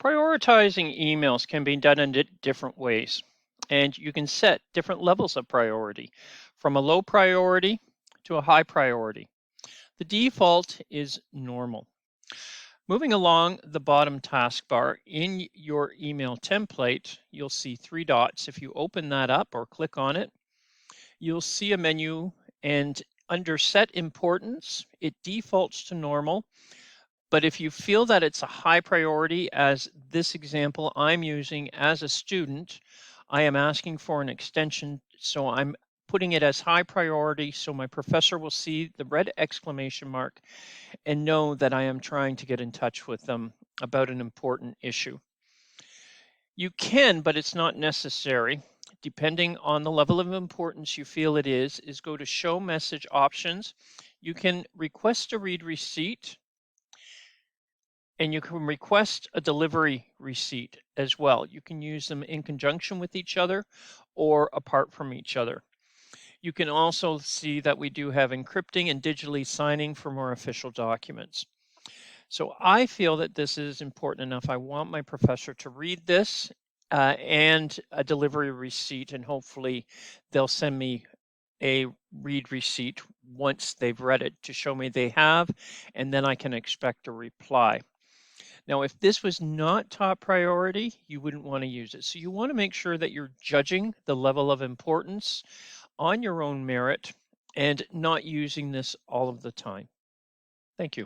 Prioritizing emails can be done in different ways, and you can set different levels of priority from a low priority to a high priority. The default is normal. Moving along the bottom taskbar in your email template, you'll see three dots. If you open that up or click on it, you'll see a menu, and under set importance, it defaults to normal. But if you feel that it's a high priority, as this example I'm using as a student, I am asking for an extension. So I'm putting it as high priority so my professor will see the red exclamation mark and know that I am trying to get in touch with them about an important issue. You can, but it's not necessary, depending on the level of importance you feel it is go to show message options. You can request a read receipt, and you can request a delivery receipt as well. You can use them in conjunction with each other or apart from each other. You can also see that we do have encrypting and digitally signing for more official documents. So I feel that this is important enough. I want my professor to read this and a delivery receipt, and hopefully they'll send me a read receipt once they've read it to show me they have, and then I can expect a reply. Now, if this was not top priority, you wouldn't want to use it. So you want to make sure that you're judging the level of importance on your own merit and not using this all of the time. Thank you.